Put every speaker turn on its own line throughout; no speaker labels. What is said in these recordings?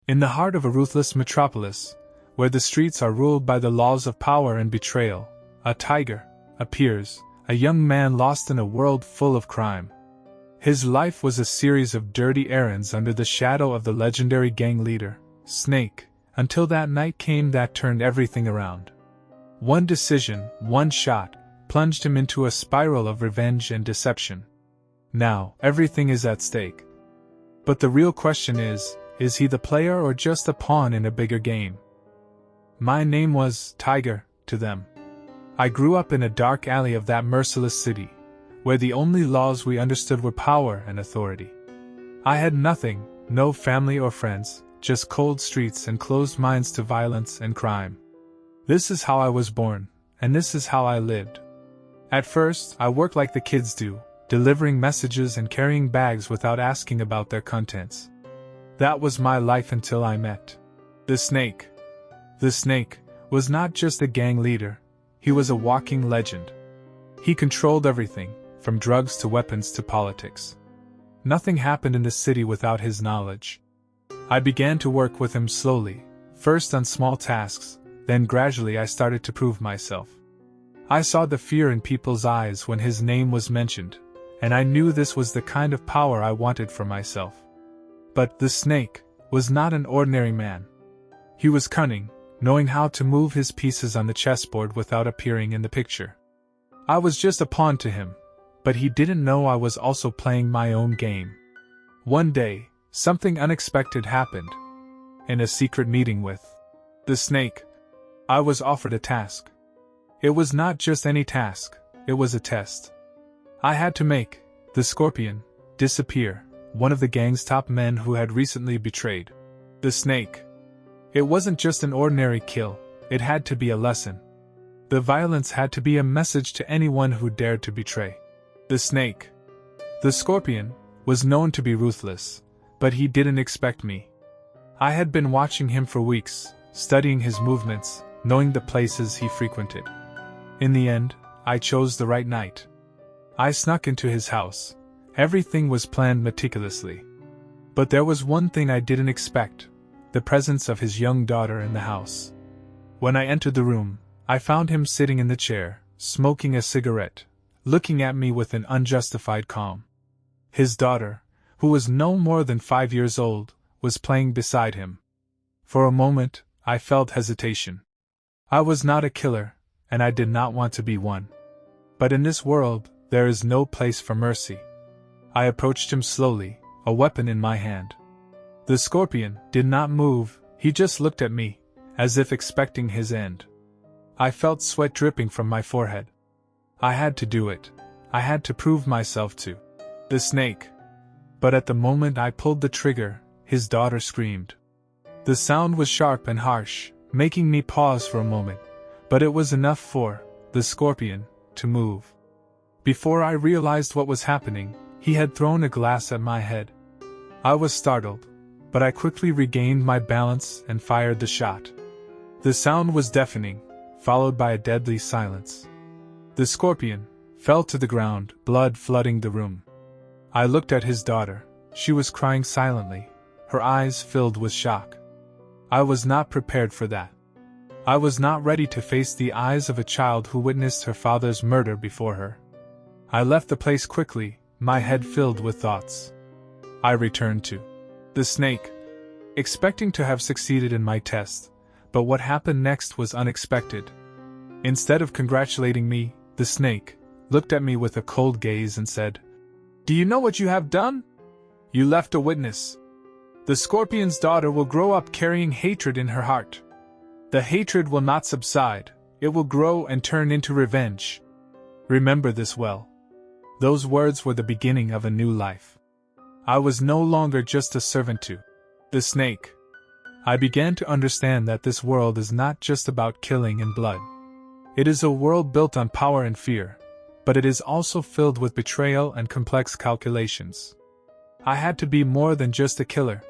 In the heart of a ruthless metropolis, where the streets are ruled by the laws of power and betrayal, a tiger appears, a young man lost in a world full of crime. His life was a series of dirty errands under the shadow of the legendary gang leader, Snake, until that night came that turned everything around. One decision, one shot, plunged him into a spiral of revenge and deception. Now, everything is at stake. But the real question is he the player or just a pawn in a bigger game? My name was Tiger to them. I grew up in a dark alley of that merciless city, where the only laws we understood were power and authority. I had nothing, no family or friends, just cold streets and closed minds to violence and crime. This is how I was born, and this is how I lived. At first, I worked like the kids do, delivering messages and carrying bags without asking about their contents. That was my life until I met the Snake. The Snake was not just a gang leader, he was a walking legend. He controlled everything, from drugs to weapons to politics. Nothing happened in the city without his knowledge. I began to work with him slowly, first on small tasks, then gradually I started to prove myself. I saw the fear in people's eyes when his name was mentioned, and I knew this was the kind of power I wanted for myself. But the Snake was not an ordinary man. He was cunning, knowing how to move his pieces on the chessboard without appearing in the picture. I was just a pawn to him, but he didn't know I was also playing my own game. One day, something unexpected happened. In a secret meeting with the Snake, I was offered a task. It was not just any task, it was a test. I had to make the Scorpion disappear, one of the gang's top men who had recently betrayed the Snake. It wasn't just an ordinary kill, it had to be a lesson. The violence had to be a message to anyone who dared to betray the Snake. The Scorpion was known to be ruthless, but he didn't expect me. I had been watching him for weeks, studying his movements, knowing the places he frequented. In the end, I chose the right night. I snuck into his house. Everything was planned meticulously. But there was one thing I didn't expect: the presence of his young daughter in the house. When I entered the room, I found him sitting in the chair, smoking a cigarette, looking at me with an unjustified calm. His daughter, who was no more than 5 years old, was playing beside him. For a moment, I felt hesitation. I was not a killer, and I did not want to be one. But in this world, there is no place for mercy. I approached him slowly, a weapon in my hand. The Scorpion did not move, he just looked at me, as if expecting his end. I felt sweat dripping from my forehead. I had to do it. I had to prove myself to the Snake. But at the moment I pulled the trigger, his daughter screamed. The sound was sharp and harsh, making me pause for a moment, but it was enough for the Scorpion to move. Before I realized what was happening, he had thrown a glass at my head. I was startled, but I quickly regained my balance and fired the shot. The sound was deafening, followed by a deadly silence. The Scorpion fell to the ground, blood flooding the room. I looked at his daughter. She was crying silently, her eyes filled with shock. I was not prepared for that. I was not ready to face the eyes of a child who witnessed her father's murder before her. I left the place quickly, my head filled with thoughts. I returned to the Snake, expecting to have succeeded in my test, but what happened next was unexpected. Instead of congratulating me, the Snake looked at me with a cold gaze and said, "Do you know what you have done? You left a witness. The Scorpion's daughter will grow up carrying hatred in her heart. The hatred will not subside, it will grow and turn into revenge. Remember this well." Those words were the beginning of a new life. I was no longer just a servant to the Snake. I began to understand that this world is not just about killing and blood. It is a world built on power and fear, but it is also filled with betrayal and complex calculations. I had to be more than just a killer.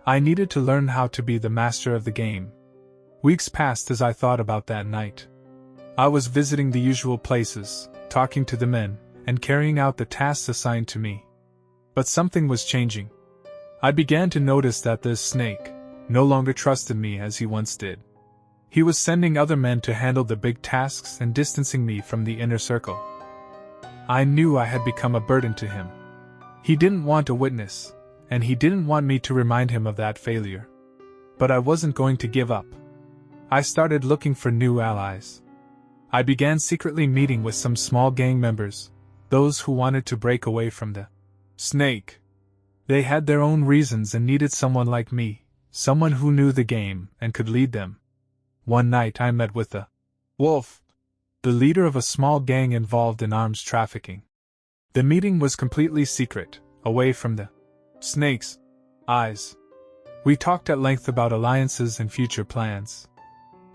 I needed to learn how to be the master of the game. Weeks passed as I thought about that night. I was visiting the usual places, talking to the men, and carrying out the tasks assigned to me. But something was changing. I began to notice that this Snake no longer trusted me as he once did. He was sending other men to handle the big tasks and distancing me from the inner circle. I knew I had become a burden to him. He didn't want a witness, and he didn't want me to remind him of that failure. But I wasn't going to give up. I started looking for new allies. I began secretly meeting with some small gang members, those who wanted to break away from the snake. They had their own reasons and needed someone like me, someone who knew the game and could lead them. One night I met with the wolf, the leader of a small gang involved in arms trafficking. The meeting was completely secret, away from the snake's eyes. We talked at length about alliances and future plans.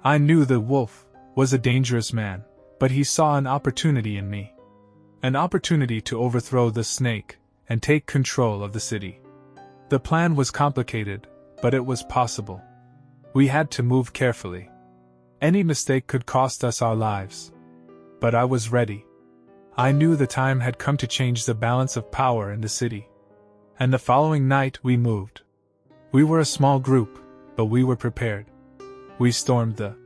I knew the wolf was a dangerous man, but he saw an opportunity in me. An opportunity to overthrow the snake and take control of the city. The plan was complicated, but it was possible. We had to move carefully. Any mistake could cost us our lives. But I was ready. I knew the time had come to change the balance of power in the city. And the following night we moved. We were a small group, but we were prepared. We stormed the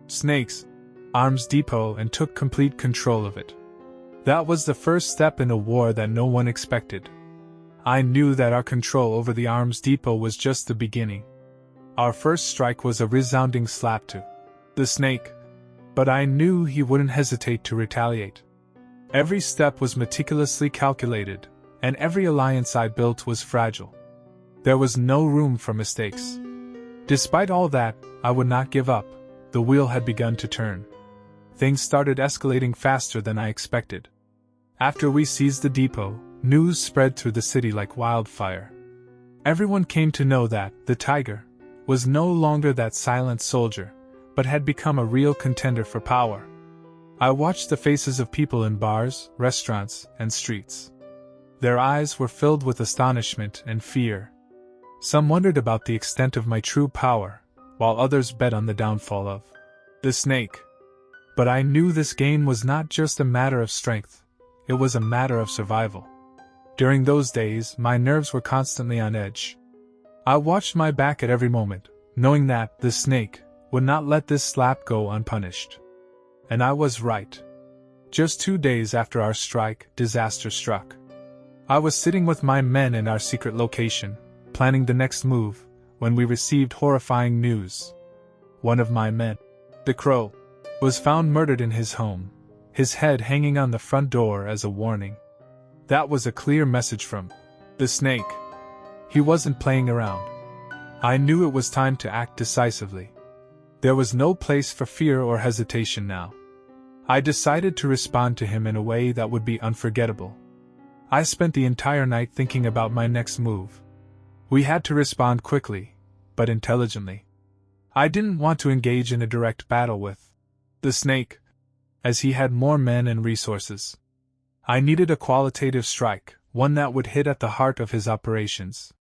snake's arms depot and took complete control of it. That was the first step in a war that no one expected. I knew that our control over the arms depot was just the beginning. Our first strike was a resounding slap to the snake, but I knew he wouldn't hesitate to retaliate. Every step was meticulously calculated, and every alliance I built was fragile. There was no room for mistakes. Despite all that, I would not give up. The wheel had begun to turn. Things started escalating faster than I expected. After we seized the depot, news spread through the city like wildfire. Everyone came to know that the tiger was no longer that silent soldier, but had become a real contender for power. I watched the faces of people in bars, restaurants, and streets. Their eyes were filled with astonishment and fear. Some wondered about the extent of my true power, while others bet on the downfall of the snake. But I knew this game was not just a matter of strength, it was a matter of survival. During those days, my nerves were constantly on edge. I watched my back at every moment, knowing that the snake would not let this slap go unpunished. And I was right. Just 2 days after our strike, disaster struck. I was sitting with my men in our secret location, planning the next move, when we received horrifying news. One of my men, the Crow, was found murdered in his home, his head hanging on the front door as a warning. That was a clear message from the snake. He wasn't playing around. I knew it was time to act decisively. There was no place for fear or hesitation now. I decided to respond to him in a way that would be unforgettable. I spent the entire night thinking about my next move. We had to respond quickly, but intelligently. I didn't want to engage in a direct battle with the snake, as he had more men and resources. I needed a qualitative strike, one that would hit at the heart of his operations.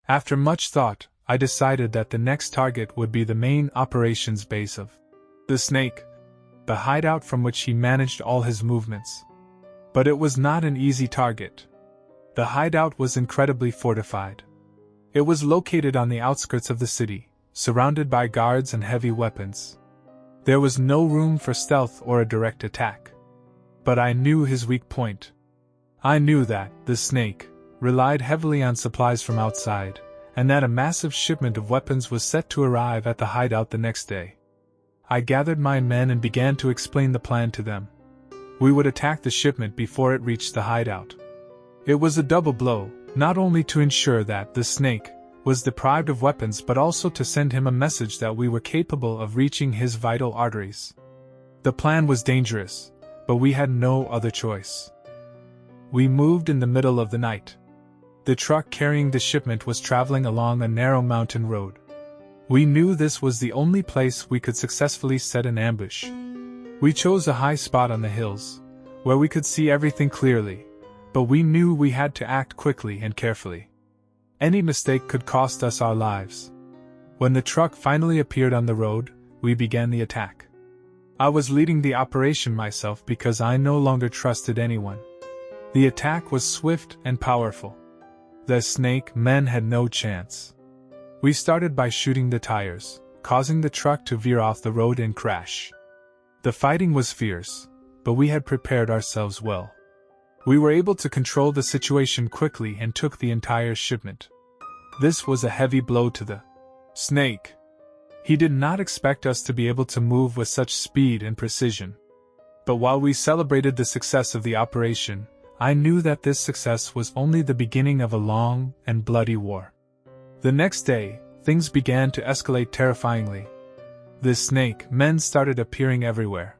After much thought, I decided that the next target would be the main operations base of the snake, the hideout from which he managed all his movements. But it was not an easy target. The hideout was incredibly fortified. It was located on the outskirts of the city, surrounded by guards and heavy weapons. There was no room for stealth or a direct attack. But I knew his weak point. I knew that the snake relied heavily on supplies from outside, and that a massive shipment of weapons was set to arrive at the hideout the next day. I gathered my men and began to explain the plan to them. We would attack the shipment before it reached the hideout. It was a double blow, not only to ensure that the snake was deprived of weapons but also to send him a message that we were capable of reaching his vital arteries. The plan was dangerous, but we had no other choice. We moved in the middle of the night. The truck carrying the shipment was traveling along a narrow mountain road. We knew this was the only place we could successfully set an ambush. We chose a high spot on the hills, where we could see everything clearly, but we knew we had to act quickly and carefully. Any mistake could cost us our lives. When the truck finally appeared on the road, we began the attack. I was leading the operation myself because I no longer trusted anyone. The attack was swift and powerful. The snake men had no chance. We started by shooting the tires, causing the truck to veer off the road and crash. The fighting was fierce, but we had prepared ourselves well. We were able to control the situation quickly and took the entire shipment. This was a heavy blow to the snake. He did not expect us to be able to move with such speed and precision. But while we celebrated the success of the operation, I knew that this success was only the beginning of a long and bloody war. The next day, things began to escalate terrifyingly. The snake men started appearing everywhere.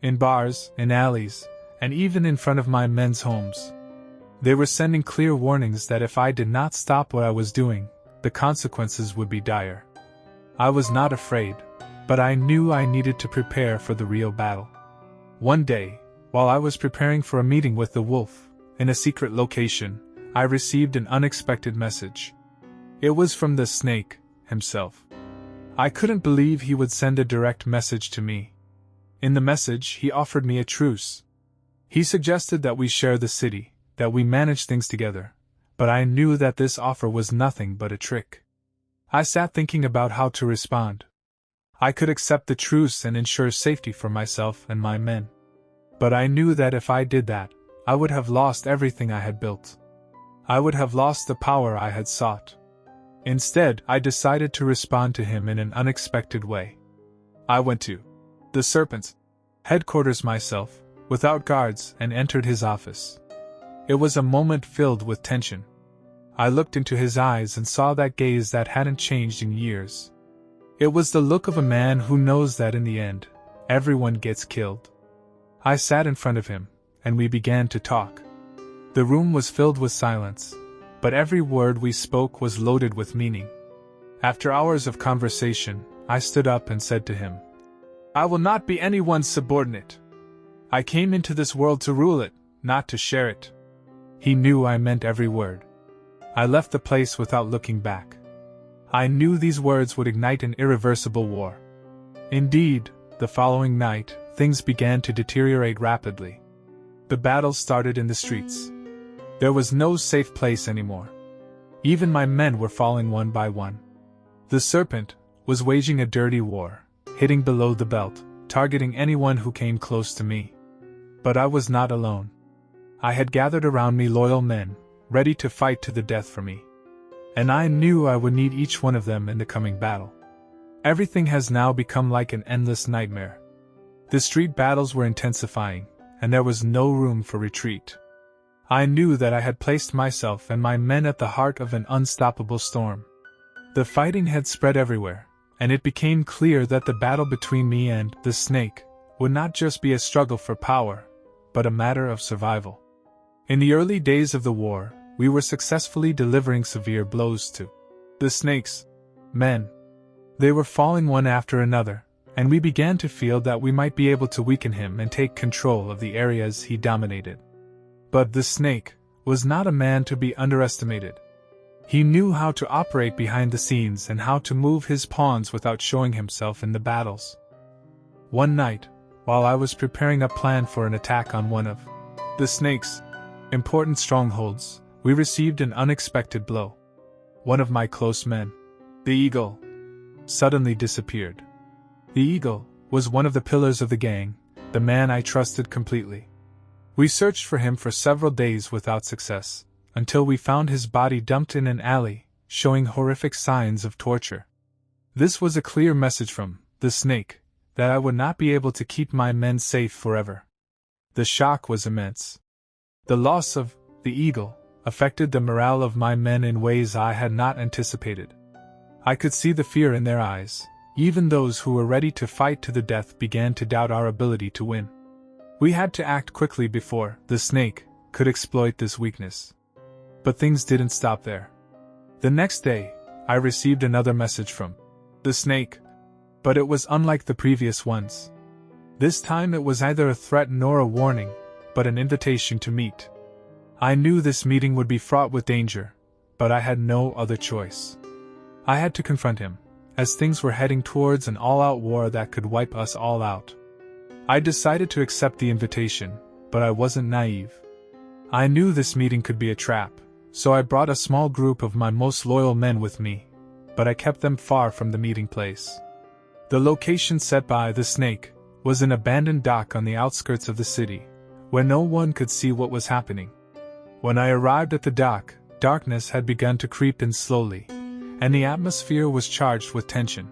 In bars, in alleys, and even in front of my men's homes. They were sending clear warnings that if I did not stop what I was doing, the consequences would be dire. I was not afraid, but I knew I needed to prepare for the real battle. One day, while I was preparing for a meeting with the wolf, in a secret location, I received an unexpected message. It was from the snake himself. I couldn't believe he would send a direct message to me. In the message, he offered me a truce. He suggested that we share the city, that we manage things together, but I knew that this offer was nothing but a trick. I sat thinking about how to respond. I could accept the truce and ensure safety for myself and my men. But I knew that if I did that, I would have lost everything I had built. I would have lost the power I had sought. Instead, I decided to respond to him in an unexpected way. I went to the Serpent's headquarters myself, without guards, and entered his office. It was a moment filled with tension. I looked into his eyes and saw that gaze that hadn't changed in years. It was the look of a man who knows that in the end, everyone gets killed. I sat in front of him, and we began to talk. The room was filled with silence, but every word we spoke was loaded with meaning. After hours of conversation, I stood up and said to him, "I will not be anyone's subordinate. I came into this world to rule it, not to share it." He knew I meant every word. I left the place without looking back. I knew these words would ignite an irreversible war. Indeed, the following night, things began to deteriorate rapidly. The battle started in the streets. There was no safe place anymore. Even my men were falling one by one. The Serpent was waging a dirty war, hitting below the belt, targeting anyone who came close to me. But I was not alone. I had gathered around me loyal men, ready to fight to the death for me. And I knew I would need each one of them in the coming battle. Everything has now become like an endless nightmare. The street battles were intensifying, and there was no room for retreat. I knew that I had placed myself and my men at the heart of an unstoppable storm. The fighting had spread everywhere, and it became clear that the battle between me and the snake would not just be a struggle for power, but a matter of survival. In the early days of the war, we were successfully delivering severe blows to the snake's men. They were falling one after another, and we began to feel that we might be able to weaken him and take control of the areas he dominated. But the snake was not a man to be underestimated. He knew how to operate behind the scenes and how to move his pawns without showing himself in the battles. One night, while I was preparing a plan for an attack on one of the snake's important strongholds, we received an unexpected blow. One of my close men, the Eagle, suddenly disappeared. The Eagle was one of the pillars of the gang, the man I trusted completely. We searched for him for several days without success, until we found his body dumped in an alley, showing horrific signs of torture. This was a clear message from the snake that I would not be able to keep my men safe forever. The shock was immense. The loss of the Eagle affected the morale of my men in ways I had not anticipated. I could see the fear in their eyes. Even those who were ready to fight to the death began to doubt our ability to win. We had to act quickly before the snake could exploit this weakness. But things didn't stop there. The next day, I received another message from the snake, but it was unlike the previous ones. This time it was neither a threat nor a warning, but an invitation to meet. I knew this meeting would be fraught with danger, but I had no other choice. I had to confront him, as things were heading towards an all-out war that could wipe us all out. I decided to accept the invitation, but I wasn't naive. I knew this meeting could be a trap, so I brought a small group of my most loyal men with me, but I kept them far from the meeting place. The location set by the snake was an abandoned dock on the outskirts of the city, where no one could see what was happening. When I arrived at the dock, darkness had begun to creep in slowly, and the atmosphere was charged with tension.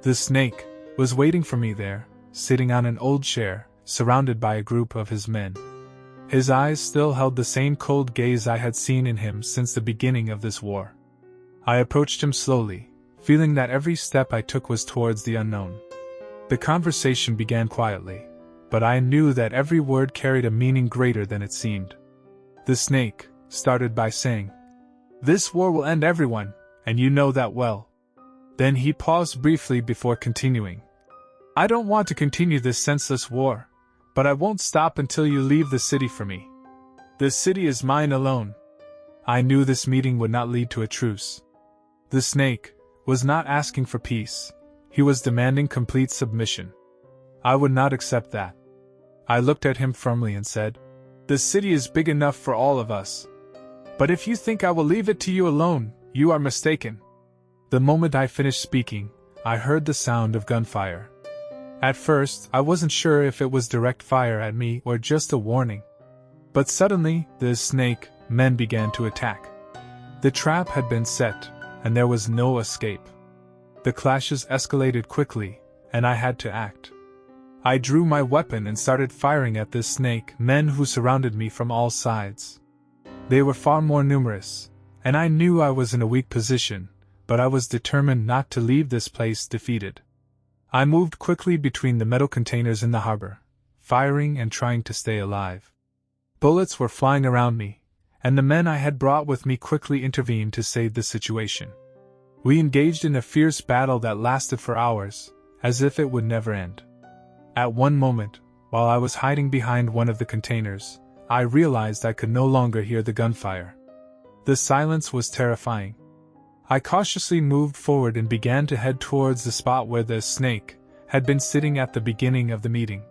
The snake was waiting for me there, sitting on an old chair, surrounded by a group of his men. His eyes still held the same cold gaze I had seen in him since the beginning of this war. I approached him slowly, feeling that every step I took was towards the unknown. The conversation began quietly, but I knew that every word carried a meaning greater than it seemed. The snake started by saying, "This war will end everyone, and you know that well." Then he paused briefly before continuing. "I don't want to continue this senseless war, but I won't stop until you leave the city for me. The city is mine alone." I knew this meeting would not lead to a truce. The snake was not asking for peace, he was demanding complete submission. I would not accept that. I looked at him firmly and said, "The city is big enough for all of us. But if you think I will leave it to you alone, you are mistaken." The moment I finished speaking, I heard the sound of gunfire. At first, I wasn't sure if it was direct fire at me or just a warning. But suddenly, the snake men began to attack. The trap had been set, and there was no escape. The clashes escalated quickly, and I had to act. I drew my weapon and started firing at the snake men who surrounded me from all sides. They were far more numerous, and I knew I was in a weak position, but I was determined not to leave this place defeated. I moved quickly between the metal containers in the harbor, firing and trying to stay alive. Bullets were flying around me, and the men I had brought with me quickly intervened to save the situation. We engaged in a fierce battle that lasted for hours, as if it would never end. At one moment, while I was hiding behind one of the containers, I realized I could no longer hear the gunfire. The silence was terrifying. I cautiously moved forward and began to head towards the spot where the snake had been sitting at the beginning of the meeting.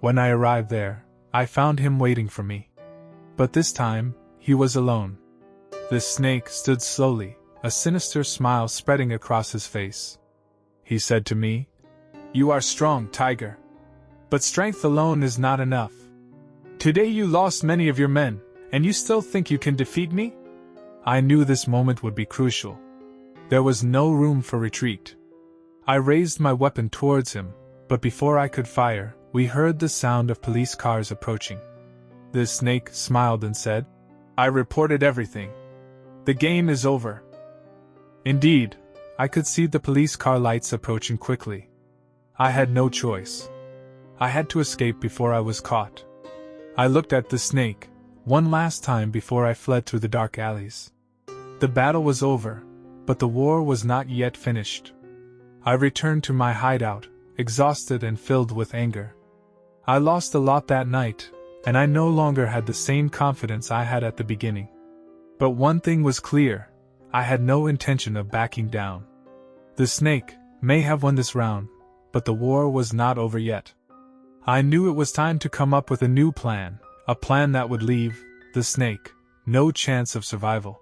When I arrived there, I found him waiting for me. But this time, he was alone. The snake stood slowly, a sinister smile spreading across his face. He said to me, "You are strong, Tiger. But strength alone is not enough. Today you lost many of your men, and you still think you can defeat me?" I knew this moment would be crucial. There was no room for retreat. I raised my weapon towards him, but before I could fire, we heard the sound of police cars approaching. The snake smiled and said, "I reported everything. The game is over." Indeed, I could see the police car lights approaching quickly. I had no choice. I had to escape before I was caught. I looked at the snake one last time before I fled through the dark alleys. The battle was over, but the war was not yet finished. I returned to my hideout, exhausted and filled with anger. I lost a lot that night, and I no longer had the same confidence I had at the beginning. But one thing was clear, I had no intention of backing down. The snake may have won this round, but the war was not over yet. I knew it was time to come up with a new plan, a plan that would leave the snake no chance of survival.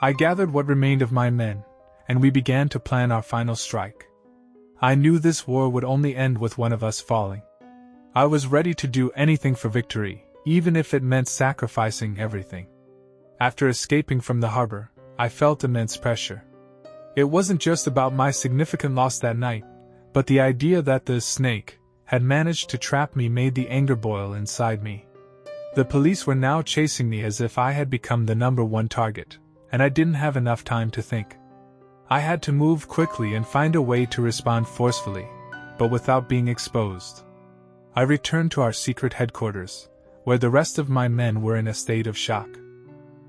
I gathered what remained of my men, and we began to plan our final strike. I knew this war would only end with one of us falling. I was ready to do anything for victory, even if it meant sacrificing everything. After escaping from the harbor, I felt immense pressure. It wasn't just about my significant loss that night, but the idea that the snake had managed to trap me made the anger boil inside me. The police were now chasing me as if I had become the number one target, and I didn't have enough time to think. I had to move quickly and find a way to respond forcefully, but without being exposed. I returned to our secret headquarters, where the rest of my men were in a state of shock.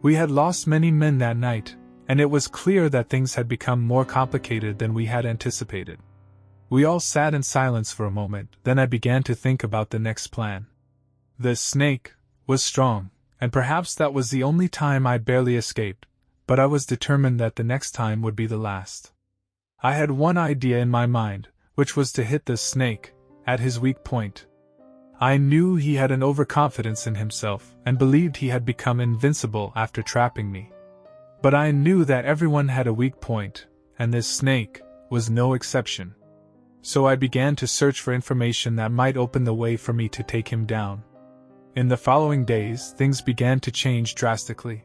We had lost many men that night, and it was clear that things had become more complicated than we had anticipated. We all sat in silence for a moment, then I began to think about the next plan. The snake was strong, and perhaps that was the only time I barely escaped, but I was determined that the next time would be the last. I had one idea in my mind, which was to hit the snake at his weak point. I knew he had an overconfidence in himself and believed he had become invincible after trapping me. But I knew that everyone had a weak point, and this snake was no exception. So I began to search for information that might open the way for me to take him down. In the following days, things began to change drastically.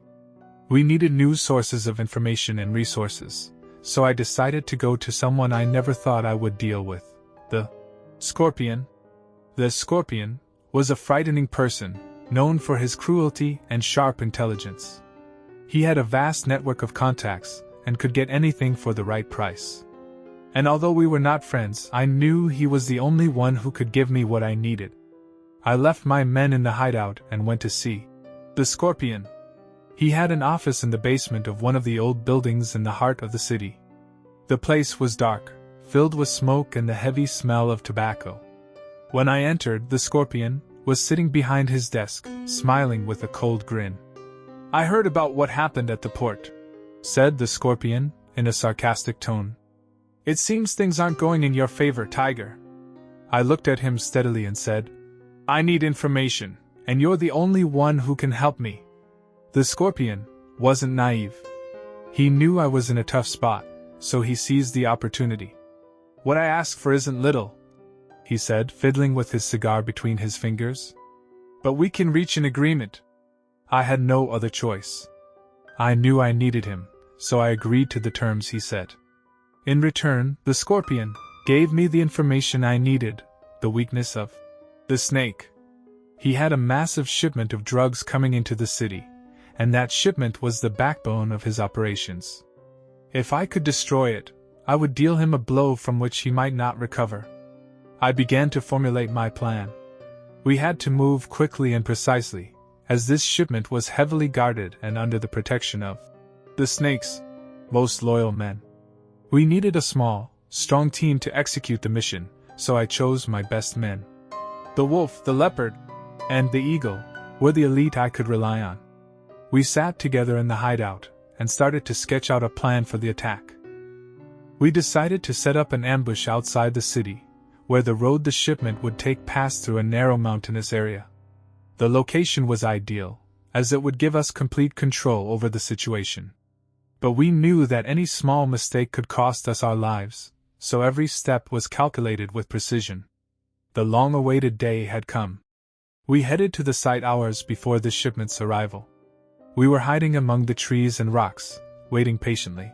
We needed new sources of information and resources, so I decided to go to someone I never thought I would deal with, the Scorpion. The Scorpion was a frightening person, known for his cruelty and sharp intelligence. He had a vast network of contacts and could get anything for the right price. And although we were not friends, I knew he was the only one who could give me what I needed. I left my men in the hideout and went to see the Scorpion. He had an office in the basement of one of the old buildings in the heart of the city. The place was dark, filled with smoke and the heavy smell of tobacco. When I entered, the Scorpion was sitting behind his desk, smiling with a cold grin. "I heard about what happened at the port," said the Scorpion, in a sarcastic tone. "It seems things aren't going in your favor, Tiger." I looked at him steadily and said, "I need information, and you're the only one who can help me." The Scorpion wasn't naive. He knew I was in a tough spot, so he seized the opportunity. "What I ask for isn't little," he said, fiddling with his cigar between his fingers. "But we can reach an agreement." I had no other choice. I knew I needed him, so I agreed to the terms he set. In return, the Scorpion gave me the information I needed, the weakness of the snake. He had a massive shipment of drugs coming into the city, and that shipment was the backbone of his operations. If I could destroy it, I would deal him a blow from which he might not recover. I began to formulate my plan. We had to move quickly and precisely, as this shipment was heavily guarded and under the protection of the snake's most loyal men. We needed a small, strong team to execute the mission, so I chose my best men. The wolf, the leopard, and the eagle were the elite I could rely on. We sat together in the hideout and started to sketch out a plan for the attack. We decided to set up an ambush outside the city, where the road the shipment would take passed through a narrow mountainous area. The location was ideal, as it would give us complete control over the situation. But we knew that any small mistake could cost us our lives, so every step was calculated with precision. The long-awaited day had come. We headed to the site hours before the shipment's arrival. We were hiding among the trees and rocks, waiting patiently.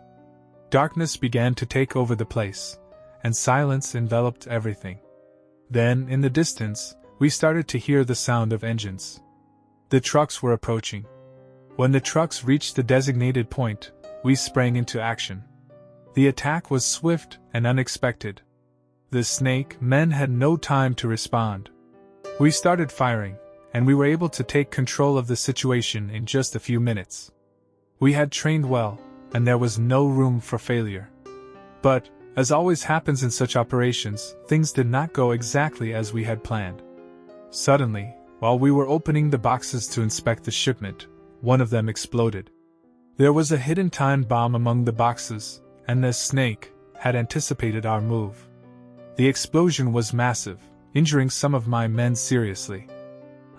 Darkness began to take over the place, and silence enveloped everything. Then, in the distance, we started to hear the sound of engines. The trucks were approaching. When the trucks reached the designated point, we sprang into action. The attack was swift and unexpected. The snake men had no time to respond. We started firing, and we were able to take control of the situation in just a few minutes. We had trained well, and there was no room for failure. But, as always happens in such operations, things did not go exactly as we had planned. Suddenly, while we were opening the boxes to inspect the shipment, one of them exploded. There was a hidden time bomb among the boxes, and the snake had anticipated our move. The explosion was massive, injuring some of my men seriously.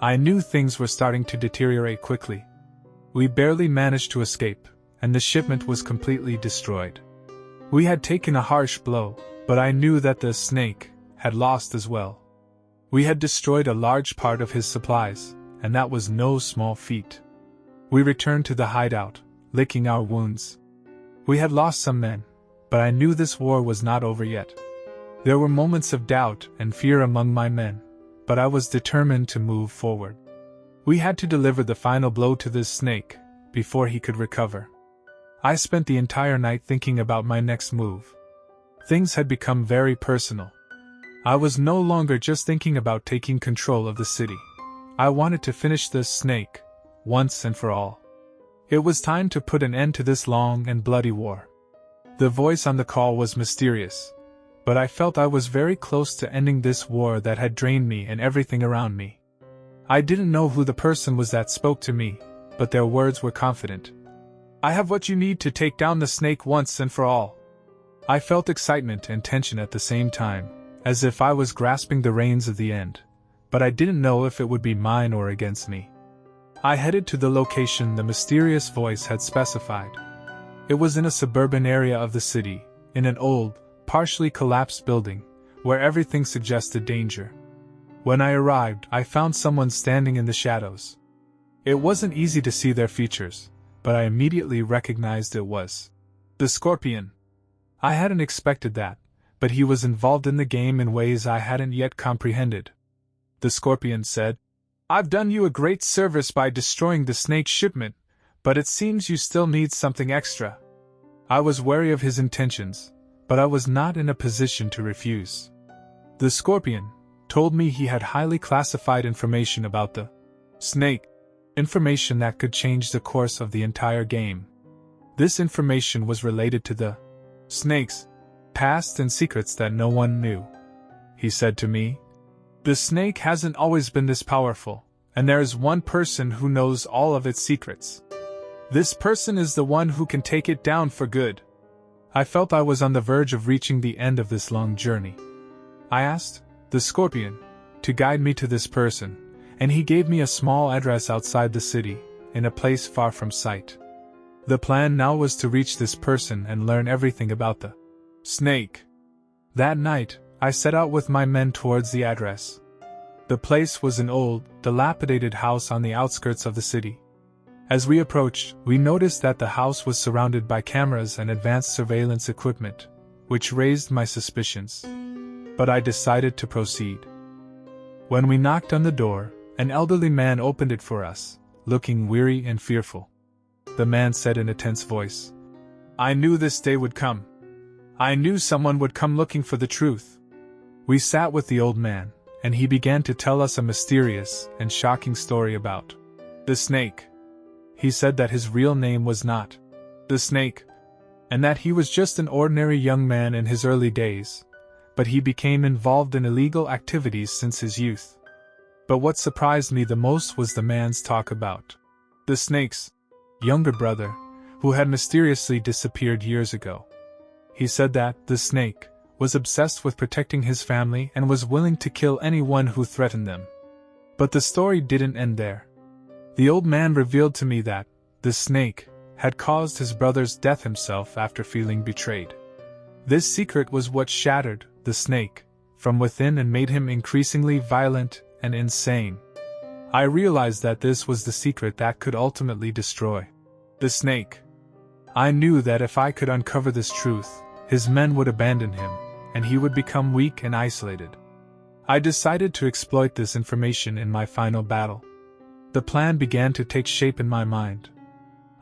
I knew things were starting to deteriorate quickly. We barely managed to escape, and the shipment was completely destroyed. We had taken a harsh blow, but I knew that the snake had lost as well. We had destroyed a large part of his supplies, and that was no small feat. We returned to the hideout, licking our wounds. We had lost some men, but I knew this war was not over yet. There were moments of doubt and fear among my men, but I was determined to move forward. We had to deliver the final blow to this snake before he could recover. I spent the entire night thinking about my next move. Things had become very personal. I was no longer just thinking about taking control of the city. I wanted to finish this snake, once and for all. It was time to put an end to this long and bloody war. The voice on the call was mysterious, but I felt I was very close to ending this war that had drained me and everything around me. I didn't know who the person was that spoke to me, but their words were confident. "I have what you need to take down the snake once and for all." I felt excitement and tension at the same time, as if I was grasping the reins of the end, but I didn't know if it would be mine or against me. I headed to the location the mysterious voice had specified. It was in a suburban area of the city, in an old, partially collapsed building, where everything suggested danger. When I arrived, I found someone standing in the shadows. It wasn't easy to see their features, but I immediately recognized it was the Scorpion. I hadn't expected that, but he was involved in the game in ways I hadn't yet comprehended. The Scorpion said, "I've done you a great service by destroying the snake shipment, but it seems you still need something extra." I was wary of his intentions, but I was not in a position to refuse. The Scorpion told me he had highly classified information about the snake, information that could change the course of the entire game. This information was related to the snake's past and secrets that no one knew. He said to me, "The snake hasn't always been this powerful, and there is one person who knows all of its secrets. This person is the one who can take it down for good." I felt I was on the verge of reaching the end of this long journey. I asked the Scorpion to guide me to this person, and he gave me a small address outside the city, in a place far from sight. The plan now was to reach this person and learn everything about the snake. That night, I set out with my men towards the address. The place was an old, dilapidated house on the outskirts of the city. As we approached, we noticed that the house was surrounded by cameras and advanced surveillance equipment, which raised my suspicions. But I decided to proceed. When we knocked on the door, an elderly man opened it for us, looking weary and fearful. The man said in a tense voice, "I knew this day would come. I knew someone would come looking for the truth." We sat with the old man, and he began to tell us a mysterious and shocking story about the snake. He said that his real name was not the snake, and that he was just an ordinary young man in his early days, but he became involved in illegal activities since his youth. But what surprised me the most was the man's talk about the snake's younger brother, who had mysteriously disappeared years ago. He said that the snake was obsessed with protecting his family and was willing to kill anyone who threatened them. But the story didn't end there. The old man revealed to me that the snake had caused his brother's death himself after feeling betrayed. This secret was what shattered the snake from within and made him increasingly violent and insane. I realized that this was the secret that could ultimately destroy the snake. I knew that if I could uncover this truth, his men would abandon him, and he would become weak and isolated. I decided to exploit this information in my final battle. The plan began to take shape in my mind.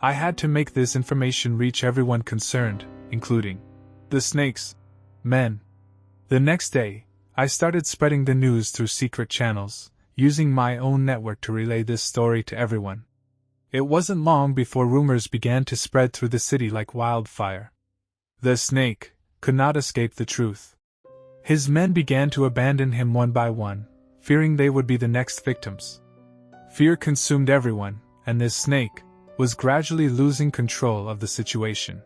I had to make this information reach everyone concerned, including the snake's men. The next day, I started spreading the news through secret channels, using my own network to relay this story to everyone. It wasn't long before rumors began to spread through the city like wildfire. The snake could not escape the truth. His men began to abandon him one by one, fearing they would be the next victims. Fear consumed everyone, and this snake was gradually losing control of the situation.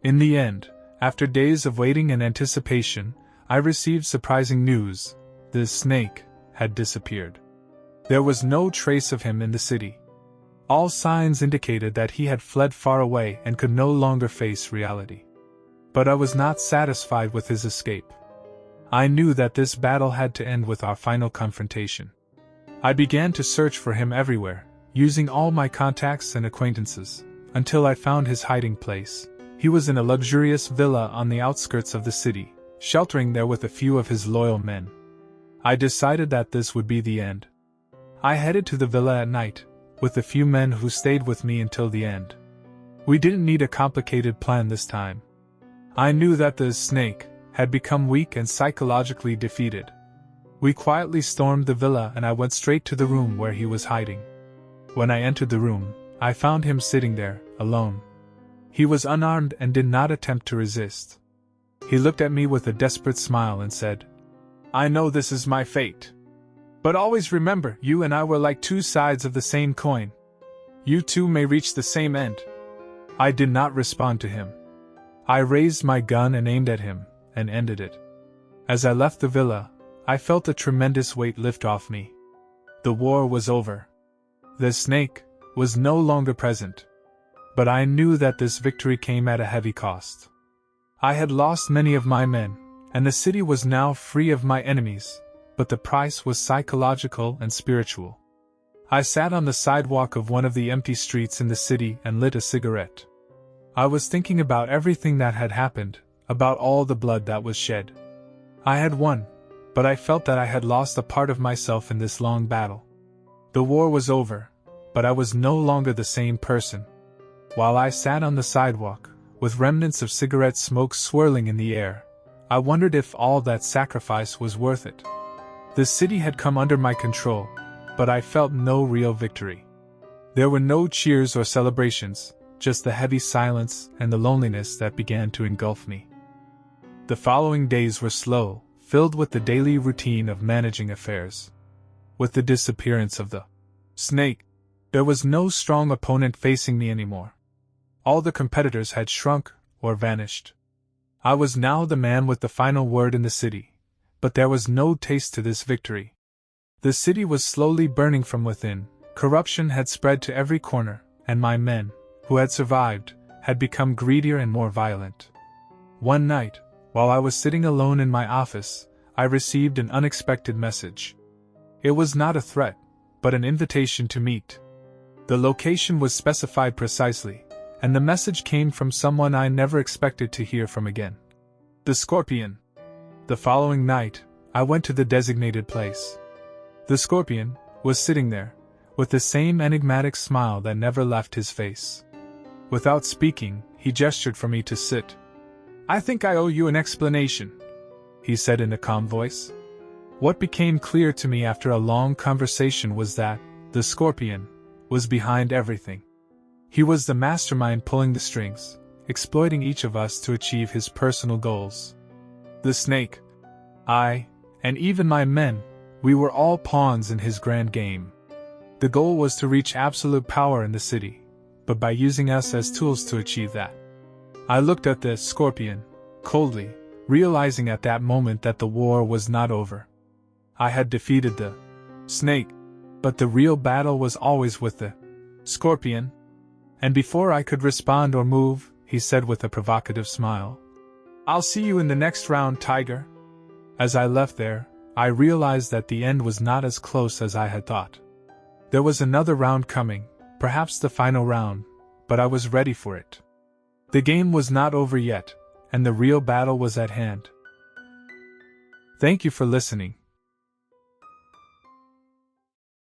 In the end, after days of waiting and anticipation, I received surprising news: the snake had disappeared. There was no trace of him in the city. All signs indicated that he had fled far away and could no longer face reality. But I was not satisfied with his escape. I knew that this battle had to end with our final confrontation. I began to search for him everywhere, using all my contacts and acquaintances, until I found his hiding place. He was in a luxurious villa on the outskirts of the city, sheltering there with a few of his loyal men. I decided that this would be the end. I headed to the villa at night, with a few men who stayed with me until the end. We didn't need a complicated plan this time. I knew that the snake had become weak and psychologically defeated. We quietly stormed the villa and I went straight to the room where he was hiding. When I entered the room, I found him sitting there, alone. He was unarmed and did not attempt to resist. He looked at me with a desperate smile and said, "I know this is my fate. But always remember, you and I were like two sides of the same coin. You too may reach the same end." I did not respond to him. I raised my gun and aimed at him, and ended it. As I left the villa, I felt a tremendous weight lift off me. The war was over. The snake was no longer present. But I knew that this victory came at a heavy cost. I had lost many of my men, and the city was now free of my enemies, but the price was psychological and spiritual. I sat on the sidewalk of one of the empty streets in the city and lit a cigarette. I was thinking about everything that had happened, about all the blood that was shed. I had won, but I felt that I had lost a part of myself in this long battle. The war was over, but I was no longer the same person. While I sat on the sidewalk, with remnants of cigarette smoke swirling in the air, I wondered if all that sacrifice was worth it. The city had come under my control, but I felt no real victory. There were no cheers or celebrations, just the heavy silence and the loneliness that began to engulf me. The following days were slow, filled with the daily routine of managing affairs. With the disappearance of the snake, there was no strong opponent facing me anymore. All the competitors had shrunk or vanished. I was now the man with the final word in the city, but there was no taste to this victory. The city was slowly burning from within, corruption had spread to every corner, and my men, who had survived, had become greedier and more violent. One night, while I was sitting alone in my office, I received an unexpected message. It was not a threat, but an invitation to meet. The location was specified precisely, and the message came from someone I never expected to hear from again. The Scorpion. The following night, I went to the designated place. The Scorpion was sitting there, with the same enigmatic smile that never left his face. Without speaking, he gestured for me to sit. "I think I owe you an explanation," he said in a calm voice. What became clear to me after a long conversation was that the Scorpion was behind everything. He was the mastermind pulling the strings, exploiting each of us to achieve his personal goals. The snake, I, and even my men, we were all pawns in his grand game. The goal was to reach absolute power in the city, but by using us as tools to achieve that. I looked at the Scorpion, coldly, realizing at that moment that the war was not over. I had defeated the snake, but the real battle was always with the Scorpion. And before I could respond or move, he said with a provocative smile, "I'll see you in the next round, Tiger." As I left there, I realized that the end was not as close as I had thought. There was another round coming, perhaps the final round, but I was ready for it. The game was not over yet, and the real battle was at hand. Thank you for listening.